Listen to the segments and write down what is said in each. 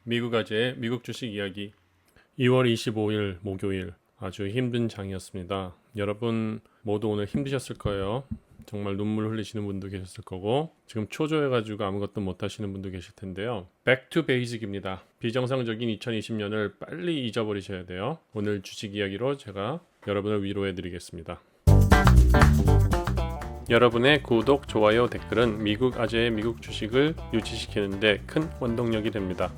미국 아재의 미국 주식 이야기 2월 25일 목요일 아주 힘든 장이었습니다. 여러분 모두 오늘 힘드셨을 거예요. 정말 눈물 흘리시는 분도 계셨을 거고 지금 초조해가지고 아무것도 못 하시는 분도 계실 텐데요. Back to basic입니다. 비정상적인 2020년을 빨리 잊어버리셔야 돼요. 오늘 주식 이야기로 제가 여러분을 위로해 드리겠습니다. 여러분의 구독, 좋아요, 댓글은 미국 아재의 미국 주식을 유지시키는데 큰 원동력이 됩니다.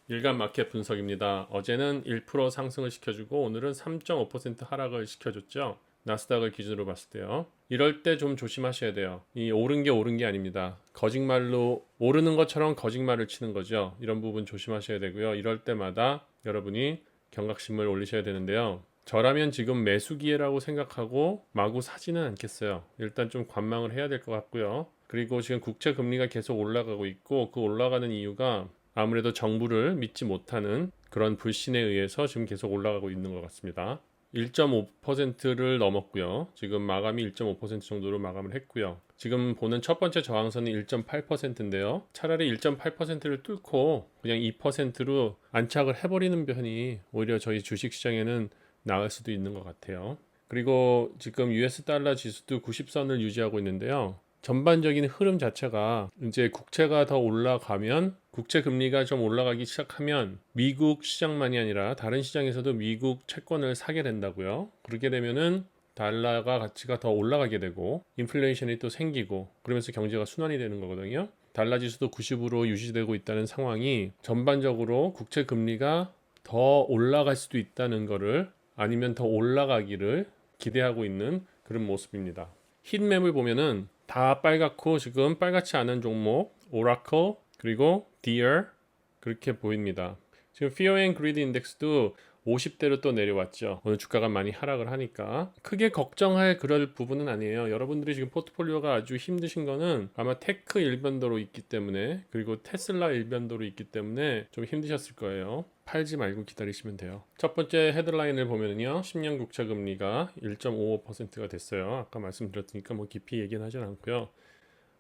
일간 마켓 분석입니다. 어제는 1% 상승을 시켜주고 오늘은 3.5% 하락을 시켜줬죠. 나스닥을 기준으로 봤을 때요. 이럴 때 좀 조심하셔야 돼요. 이 오른 게 옳은 게 아닙니다. 거짓말로 오르는 것처럼 거짓말을 치는 거죠. 이런 부분 조심하셔야 되고요. 이럴 때마다 여러분이 경각심을 올리셔야 되는데요. 저라면 지금 매수 기회라고 생각하고 마구 사지는 않겠어요. 일단 좀 관망을 해야 될 것 같고요. 그리고 지금 국채 금리가 계속 올라가고 있고 그 올라가는 이유가 아무래도 정부를 믿지 못하는 그런 불신에 의해서 지금 계속 올라가고 있는 것 같습니다. 1.5%를 넘었고요. 지금 마감이 1.5% 정도로 마감을 했고요. 지금 보는 첫 번째 저항선이 1.8%인데요. 차라리 1.8%를 뚫고 그냥 2%로 안착을 해버리는 편이 오히려 저희 주식시장에는 나을 수도 있는 것 같아요. 그리고 지금 US 달러 지수도 90선을 유지하고 있는데요. 전반적인 흐름 자체가 이제 국채가 더 올라가면 국채 금리가 좀 올라가기 시작하면 미국 시장만이 아니라 다른 시장에서도 미국 채권을 사게 된다고요. 그렇게 되면은 달러가 가치가 더 올라가게 되고 인플레이션이 또 생기고 그러면서 경제가 순환이 되는 거거든요. 달러 지수도 90으로 유지되고 있다는 상황이 전반적으로 국채 금리가 더 올라갈 수도 있다는 거를 아니면 더 올라가기를 기대하고 있는 그런 모습입니다. 힛맵을 보면은 다 빨갛고 지금 빨갛지 않은 종목 오라클 그리고 Deere 그렇게 보입니다. 지금 Fear and Greed 인덱스도 50대로 또 내려왔죠. 오늘 주가가 많이 하락을 하니까 크게 걱정할 그럴 부분은 아니에요. 여러분들이 지금 포트폴리오가 아주 힘드신 거는 아마 테크 일변도로 있기 때문에 그리고 테슬라 일변도로 있기 때문에 좀 힘드셨을 거예요. 팔지 말고 기다리시면 돼요. 첫 번째 헤드라인을 보면요. 10년 국채 금리가 1.55%가 됐어요. 아까 말씀드렸으니까 뭐 깊이 얘기는 하진 않고요.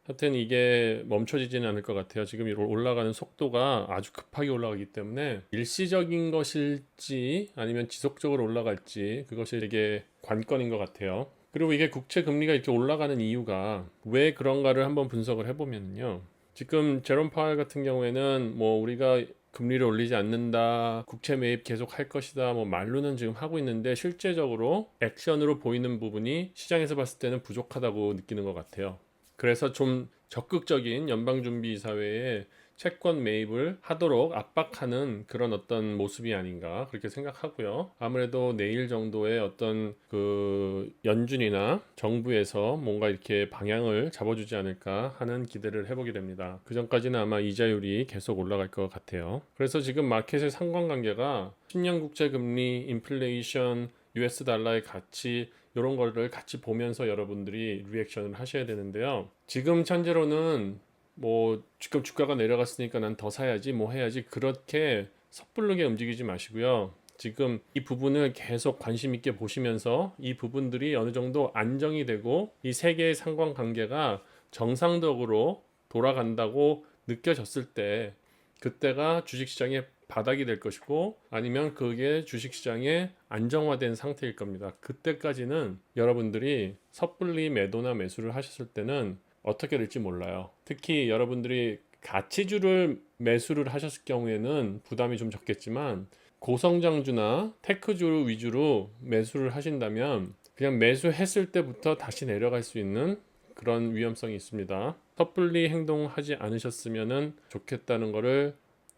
하여튼 이게 멈춰지지는 않을 것 같아요. 지금 올라가는 속도가 아주 급하게 올라가기 때문에 일시적인 것일지 아니면 지속적으로 올라갈지 그것이 되게 관건인 것 같아요. 그리고 이게 국채 금리가 이렇게 올라가는 이유가 왜 그런가를 한번 분석을 해보면요. 지금 제롬 파월 같은 경우에는 뭐 우리가 금리를 올리지 않는다, 국채 매입 계속 할 것이다, 뭐 말로는 지금 하고 있는데 실제적으로 액션으로 보이는 부분이 시장에서 봤을 때는 부족하다고 느끼는 것 같아요. 그래서 좀 적극적인 연방준비사회에 채권 매입을 하도록 압박하는 그런 어떤 모습이 아닌가 그렇게 생각하고요. 아무래도 내일 정도의 어떤 그 연준이나 정부에서 뭔가 이렇게 방향을 잡아주지 않을까 하는 기대를 해보게 됩니다. 그 전까지는 아마 이자율이 계속 올라갈 것 같아요. 그래서 지금 마켓의 상관관계가 10년 국채 금리, 인플레이션, US 달러의 가치 이런 거를 같이 보면서 여러분들이 리액션을 하셔야 되는데요. 지금 현재로는 뭐 지금 주가가 내려갔으니까 난 더 사야지 뭐 해야지 그렇게 섣부르게 움직이지 마시고요. 지금 이 부분을 계속 관심 있게 보시면서 이 부분들이 어느 정도 안정이 되고 이 세 개의 상관관계가 정상적으로 돌아간다고 느껴졌을 때 그때가 주식시장의 바닥이 될 것이고 아니면 그게 주식시장의 안정화된 상태일 겁니다. 그때까지는 여러분들이 섣불리 매도나 매수를 하셨을 때는 어떻게 될지 몰라요. 특히 여러분들이 가치주를 매수를 하셨을 경우에는 부담이 좀 적겠지만 고성장주나 테크주 위주로 매수를 하신다면 그냥 매수했을 때부터 다시 내려갈 수 있는 그런 위험성이 있습니다. 섣불리 행동하지 않으셨으면 좋겠다는 거를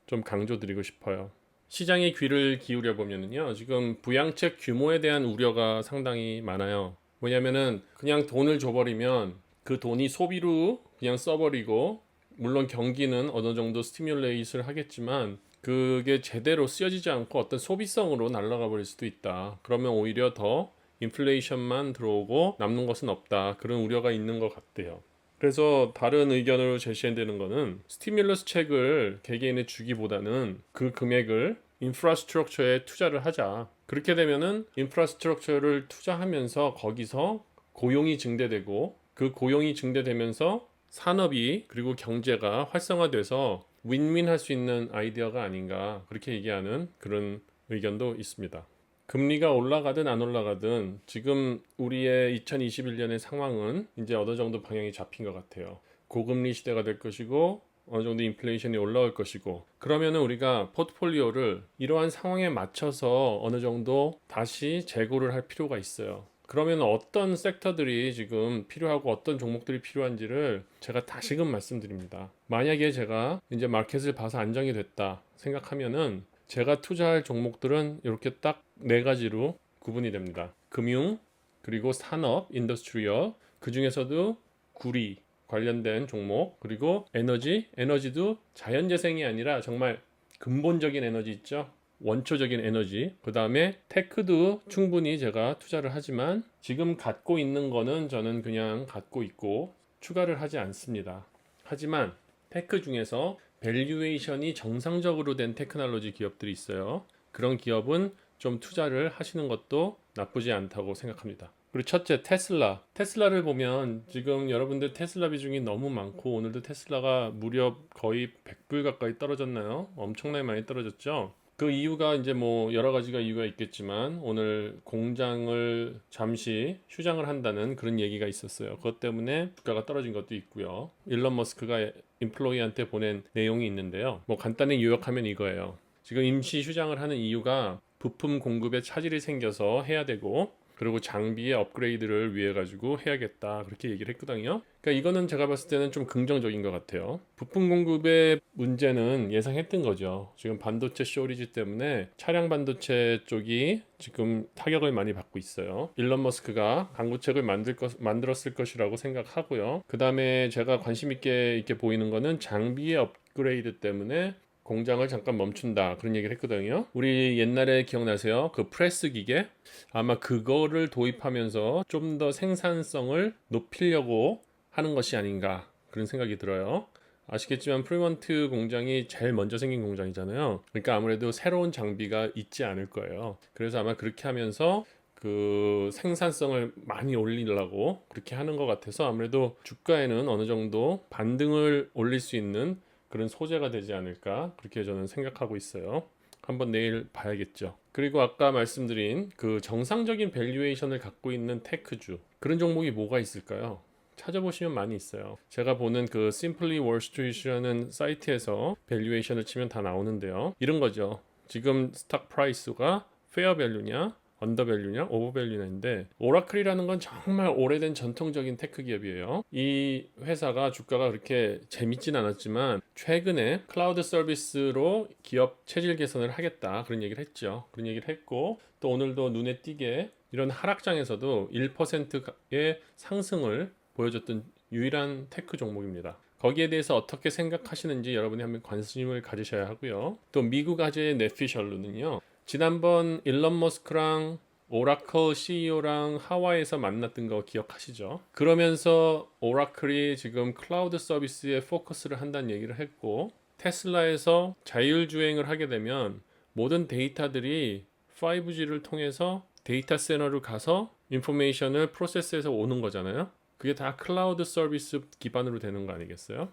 좀 강조드리고 싶어요. 시장의 귀를 기울여 보면요. 지금 부양책 규모에 대한 우려가 상당히 많아요. 왜냐면은 그냥 돈을 줘버리면 그 돈이 소비로 그냥 써버리고 물론 경기는 어느 정도 스티뮬레이트를 하겠지만 그게 제대로 쓰여지지 않고 어떤 소비성으로 날아가 버릴 수도 있다. 그러면 오히려 더 인플레이션만 들어오고 남는 것은 없다. 그런 우려가 있는 것 같아요. 그래서 다른 의견으로 제시되는 거는 스티뮬러스 책을 개개인에 주기보다는 그 금액을 인프라스트럭처에 투자를 하자. 그렇게 되면은 인프라스트럭처를 투자하면서 거기서 고용이 증대되고 그 고용이 증대되면서 산업이 그리고 경제가 활성화돼서 윈윈 할 수 있는 아이디어가 아닌가 그렇게 얘기하는 그런 의견도 있습니다. 금리가 올라가든 안 올라가든 지금 우리의 2021년의 상황은 이제 어느 정도 방향이 잡힌 것 같아요. 고금리 시대가 될 것이고 어느 정도 인플레이션이 올라올 것이고, 그러면은 우리가 포트폴리오를 이러한 상황에 맞춰서 어느 정도 다시 재고를 할 필요가 있어요. 그러면 어떤 섹터들이 지금 필요하고 어떤 종목들이 필요한지를 제가 다시금 말씀드립니다. 만약에 제가 이제 마켓을 봐서 안정이 됐다 생각하면은 제가 투자할 종목들은 이렇게 딱 네 가지로 구분이 됩니다. 금융, 그리고 산업, 인더스트리얼, 그 중에서도 구리 관련된 종목, 그리고 에너지도 자연재생이 아니라 정말 근본적인 에너지 있죠. 원초적인 에너지. 그 다음에 테크도 충분히 제가 투자를 하지만 지금 갖고 있는 거는 저는 그냥 갖고 있고 추가를 하지 않습니다. 하지만 테크 중에서 밸류에이션이 정상적으로 된 테크놀로지 기업들이 있어요. 그런 기업은 좀 투자를 하시는 것도 나쁘지 않다고 생각합니다. 그리고 첫째, 테슬라를 보면 지금 여러분들 테슬라 비중이 너무 많고 오늘도 테슬라가 무려 거의 100불 가까이 떨어졌나요? 엄청나게 많이 떨어졌죠. 그 이유가 이제 뭐 여러 가지가 이유가 있겠지만 오늘 공장을 잠시 휴장을 한다는 그런 얘기가 있었어요. 그것 때문에 주가가 떨어진 것도 있고요. 일론 머스크가 임플로이한테 보낸 내용이 있는데요. 뭐 간단히 요약하면 이거예요. 지금 임시 휴장을 하는 이유가 부품 공급에 차질이 생겨서 해야 되고, 그리고 장비의 업그레이드를 위해 가지고 해야겠다 그렇게 얘기를 했거든요. 그러니까 이거는 제가 봤을 때는 좀 긍정적인 것 같아요. 부품 공급의 문제는 예상했던 거죠. 지금 반도체 쇼리지 때문에 차량 반도체 쪽이 지금 타격을 많이 받고 있어요. 일론 머스크가 강구책을 만들었을 것이라고 생각하고요. 그 다음에 제가 관심 있게 이렇게 보이는 거는 장비의 업그레이드 때문에 공장을 잠깐 멈춘다 그런 얘기를 했거든요. 우리 옛날에 기억나세요? 그 프레스 기계? 아마 그거를 도입하면서 좀 더 생산성을 높이려고 하는 것이 아닌가 그런 생각이 들어요. 아시겠지만 프리먼트 공장이 제일 먼저 생긴 공장이잖아요. 그러니까 아무래도 새로운 장비가 있지 않을 거예요. 그래서 아마 그렇게 하면서 그 생산성을 많이 올리려고 그렇게 하는 것 같아서 아무래도 주가에는 어느 정도 반등을 올릴 수 있는 그런 소재가 되지 않을까 그렇게 저는 생각하고 있어요. 한번 내일 봐야겠죠. 그리고 아까 말씀드린 그 정상적인 밸류에이션을 갖고 있는 테크주, 그런 종목이 뭐가 있을까요? 찾아보시면 많이 있어요. 제가 보는 그 Simply Wall Street이라는 사이트에서 밸류에이션을 치면 다 나오는데요. 이런 거죠. 지금 스탁 프라이스가 페어 밸류냐, 언더밸류냐, 오버밸류냐인데, 오라클이라는 건 정말 오래된 전통적인 테크 기업이에요. 이 회사가 주가가 그렇게 재밌진 않았지만 최근에 클라우드 서비스로 기업 체질 개선을 하겠다 그런 얘기를 했죠. 그런 얘기를 했고, 또 오늘도 눈에 띄게 이런 하락장에서도 1%의 상승을 보여줬던 유일한 테크 종목입니다. 거기에 대해서 어떻게 생각하시는지 여러분이 한번 관심을 가지셔야 하고요. 또 미국 아재의 넷피셜루는요, 지난번 일론 머스크랑 오라클 CEO랑 하와이에서 만났던 거 기억하시죠? 그러면서 오라클이 지금 클라우드 서비스에 포커스를 한다는 얘기를 했고, 테슬라에서 자율주행을 하게 되면 모든 데이터들이 5G를 통해서 데이터 센터로 가서 인포메이션을 프로세스해서 오는 거잖아요. 그게 다 클라우드 서비스 기반으로 되는 거 아니겠어요?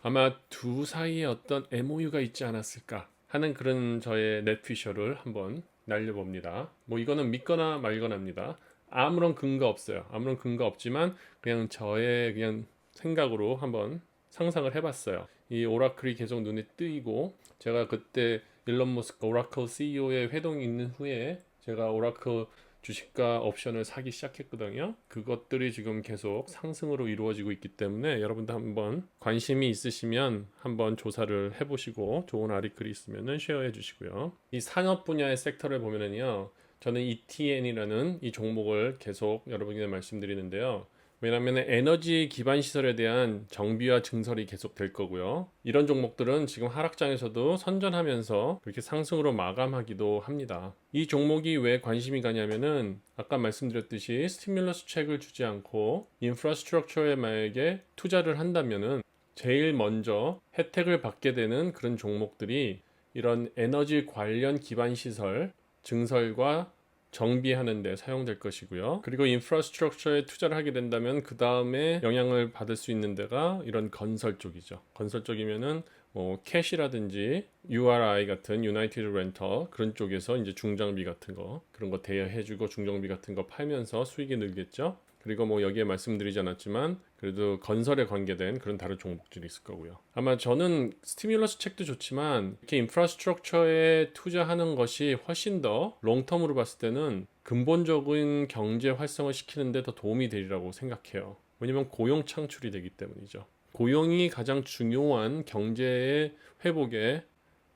아마 두 사이에 어떤 MOU가 있지 않았을까 하는 그런 저의 넷피셜을 한번 날려봅니다. 뭐 이거는 믿거나 말거나입니다. 아무런 근거 없어요. 아무런 근거 없지만 그냥 저의 그냥 생각으로 한번 상상을 해봤어요. 이 오라클이 계속 눈에 띄고, 제가 그때 일론 머스크 오라클 CEO의 회동이 있는 후에 제가 오라클 주식과 옵션을 사기 시작했거든요. 그것들이 지금 계속 상승으로 이루어지고 있기 때문에 여러분도 한번 관심이 있으시면 한번 조사를 해보시고 좋은 아리클이 있으면 쉐어해 주시고요. 이 산업 분야의 섹터를 보면은요, 저는 ETN이라는 이 종목을 계속 여러분에게 말씀드리는데요. 왜냐하면 에너지 기반 시설에 대한 정비와 증설이 계속 될 거고요. 이런 종목들은 지금 하락장에서도 선전하면서 그렇게 상승으로 마감하기도 합니다. 이 종목이 왜 관심이 가냐면은 아까 말씀드렸듯이 스티뮬러스 책을 주지 않고 인프라스트럭처에 만약에 투자를 한다면은 제일 먼저 혜택을 받게 되는 그런 종목들이 이런 에너지 관련 기반 시설 증설과 정비하는 데 사용될 것이고요. 그리고 인프라스트럭처에 투자를 하게 된다면 그 다음에 영향을 받을 수 있는 데가 이런 건설 쪽이죠. 건설 쪽이면은 뭐 캐시라든지 URI 같은 유나이티드 렌터 그런 쪽에서 이제 중장비 같은 거 그런 거 대여해주고 중장비 같은 거 팔면서 수익이 늘겠죠. 그리고 뭐 여기에 말씀드리지 않았지만 그래도 건설에 관계된 그런 다른 종목들이 있을 거고요. 아마 저는 스티뮬러스 책도 좋지만 이렇게 인프라스트럭처에 투자하는 것이 훨씬 더 롱텀으로 봤을 때는 근본적인 경제 활성을 시키는 데 더 도움이 되리라고 생각해요. 왜냐면 고용 창출이 되기 때문이죠. 고용이 가장 중요한 경제의 회복의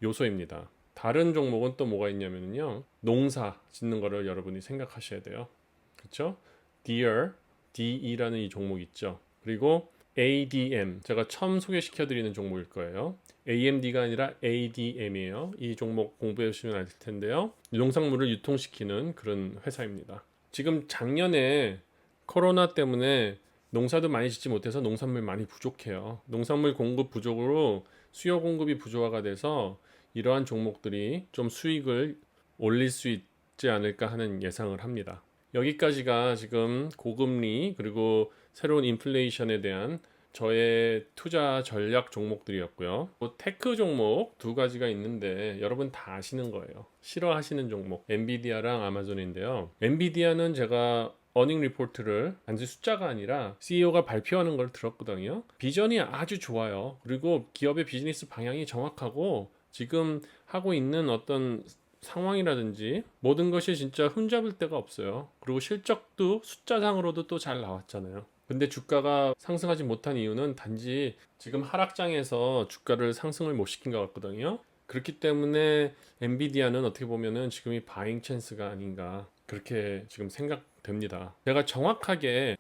요소입니다. 다른 종목은 또 뭐가 있냐면요. 농사 짓는 거를 여러분이 생각하셔야 돼요. 그렇죠? Deere, DE라는 이 종목 있죠. 그리고 ADM, 제가 처음 소개시켜드리는 종목일 거예요. AMD가 아니라 ADM이에요. 이 종목 공부해 주시면 알 텐데요. 농산물을 유통시키는 그런 회사입니다. 지금 작년에 코로나 때문에 농사도 많이 짓지 못해서 농산물 많이 부족해요. 농산물 공급 부족으로 수요 공급이 부조화가 돼서 이러한 종목들이 좀 수익을 올릴 수 있지 않을까 하는 예상을 합니다. 여기까지가 지금 고금리 그리고 새로운 인플레이션에 대한 저의 투자 전략 종목들이었고요. 테크 종목 두 가지가 있는데 여러분 다 아시는 거예요. 싫어하시는 종목 엔비디아랑 아마존인데요. 엔비디아는 제가 어닝 리포트를 단지 숫자가 아니라 CEO가 발표하는 걸 들었거든요. 비전이 아주 좋아요. 그리고 기업의 비즈니스 방향이 정확하고 지금 하고 있는 어떤 상황이라든지 모든 것이 진짜 흠잡을 데가 없어요. 그리고 실적도 숫자상으로도 또 잘 나왔잖아요. 근데 주가가 상승하지 못한 이유는 단지 지금 하락장에서 주가를 상승을 못 시킨 것 같거든요. 그렇기 때문에 엔비디아는 어떻게 보면은 지금이 바잉 찬스가 아닌가 그렇게 지금 생각됩니다. 제가 정확하게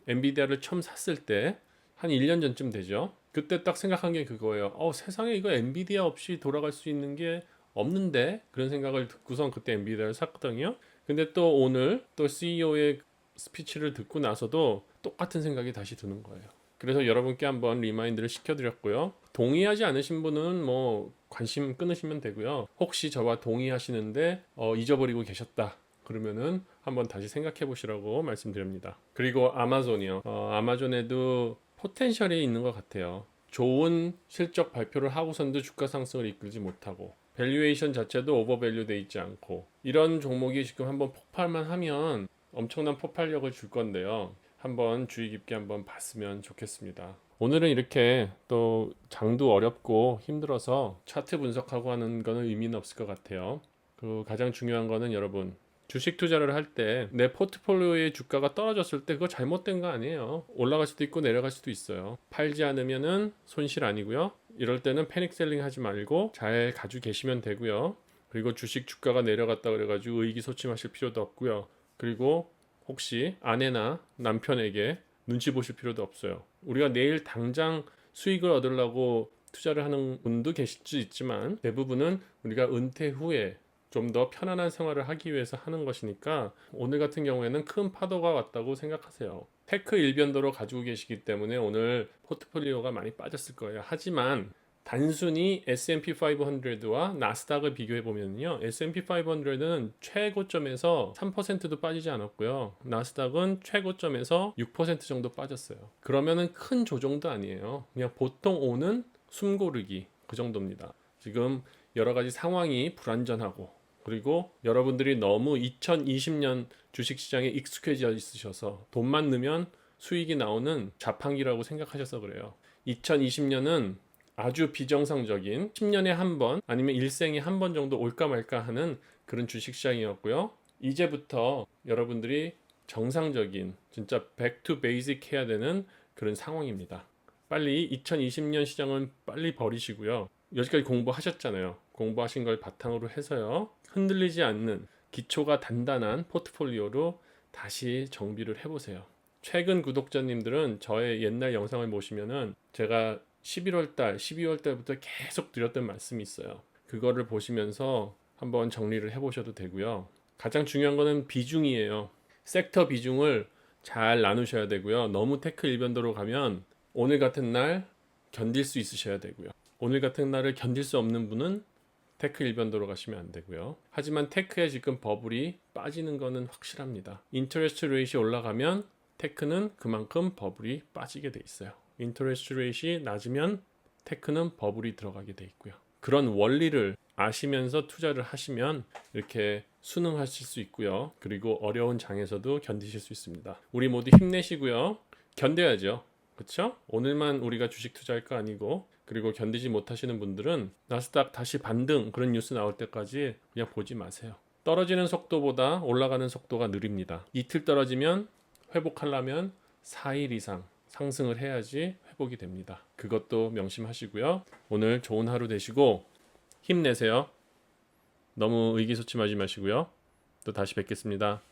엔비디아를 처음 샀을 때 한 1년 전쯤 되죠. 그때 딱 생각한 게 그거예요. 세상에 이거 엔비디아 없이 돌아갈 수 있는 게 없는데 그런 생각을 듣고선 그때 엔비디아를 샀거든요. 근데 또 오늘 또 CEO의 스피치를 듣고 나서도 똑같은 생각이 다시 드는 거예요. 그래서 여러분께 한번 리마인드를 시켜드렸고요. 동의하지 않으신 분은 뭐 관심 끊으시면 되고요. 혹시 저와 동의하시는데 잊어버리고 계셨다. 그러면은 한번 다시 생각해 보시라고 말씀드립니다. 그리고 아마존이요. 아마존에도 포텐셜이 있는 것 같아요. 좋은 실적 발표를 하고선도 주가 상승을 이끌지 못하고 밸류에이션 자체도 오버밸류 돼 있지 않고 이런 종목이 지금 한번 폭발만 하면 엄청난 폭발력을 줄 건데요. 한번 주의 깊게 한번 봤으면 좋겠습니다. 오늘은 이렇게 또 장도 어렵고 힘들어서 차트 분석하고 하는 거는 의미는 없을 것 같아요. 그 가장 중요한 거는 여러분 주식 투자를 할 때 내 포트폴리오의 주가가 떨어졌을 때 그거 잘못된 거 아니에요. 올라갈 수도 있고 내려갈 수도 있어요. 팔지 않으면은 손실 아니고요. 이럴 때는 패닉 셀링 하지 말고 잘 가지고 계시면 되고요. 그리고 주식 주가가 내려갔다 그래가지고 의기소침하실 필요도 없고요. 그리고 혹시 아내나 남편에게 눈치 보실 필요도 없어요. 우리가 내일 당장 수익을 얻으려고 투자를 하는 분도 계실 수 있지만 대부분은 우리가 은퇴 후에 좀 더 편안한 생활을 하기 위해서 하는 것이니까 오늘 같은 경우에는 큰 파도가 왔다고 생각하세요. 테크 일변도로 가지고 계시기 때문에 오늘 포트폴리오가 많이 빠졌을 거예요. 하지만 단순히 S&P 500와 나스닥을 비교해 보면요. S&P 500는 최고점에서 3%도 빠지지 않았고요. 나스닥은 최고점에서 6% 정도 빠졌어요. 그러면은 큰 조정도 아니에요. 그냥 보통 오는 숨고르기 그 정도입니다. 지금 여러 가지 상황이 불안전하고 그리고 여러분들이 너무 2020년 주식시장에 익숙해져 있으셔서 돈만 넣으면 수익이 나오는 자판기라고 생각하셔서 그래요. 2020년은 아주 비정상적인 10년에 한 번 아니면 일생에 한 번 정도 올까 말까 하는 그런 주식시장이었고요. 이제부터 여러분들이 정상적인 진짜 back to basic 해야 되는 그런 상황입니다. 빨리 2020년 시장은 빨리 버리시고요. 여기까지 공부하셨잖아요. 공부하신 걸 바탕으로 해서요. 흔들리지 않는 기초가 단단한 포트폴리오로 다시 정비를 해보세요. 최근 구독자님들은 저의 옛날 영상을 보시면은 제가 11월 달, 12월 달부터 계속 드렸던 말씀이 있어요. 그거를 보시면서 한번 정리를 해보셔도 되고요. 가장 중요한 거는 비중이에요. 섹터 비중을 잘 나누셔야 되고요. 너무 테크 일변도로 가면 오늘 같은 날 견딜 수 있으셔야 되고요. 오늘 같은 날을 견딜 수 없는 분은 테크 일변도로 가시면 안 되고요. 하지만 테크에 지금 버블이 빠지는 거는 확실합니다. 인터레스트 레이시 올라가면 테크는 그만큼 버블이 빠지게 돼 있어요. 인터레스트 레이시 낮으면 테크는 버블이 들어가게 돼 있고요. 그런 원리를 아시면서 투자를 하시면 이렇게 순응하실 수 있고요. 그리고 어려운 장에서도 견디실 수 있습니다. 우리 모두 힘내시고요. 견뎌야죠. 그렇죠? 오늘만 우리가 주식 투자할 거 아니고, 그리고 견디지 못하시는 분들은 나스닥 다시 반등 그런 뉴스 나올 때까지 그냥 보지 마세요. 떨어지는 속도보다 올라가는 속도가 느립니다. 이틀 떨어지면 회복하려면 4일 이상 상승을 해야지 회복이 됩니다. 그것도 명심하시고요. 오늘 좋은 하루 되시고 힘내세요. 너무 의기소침하지 마시고요. 또 다시 뵙겠습니다.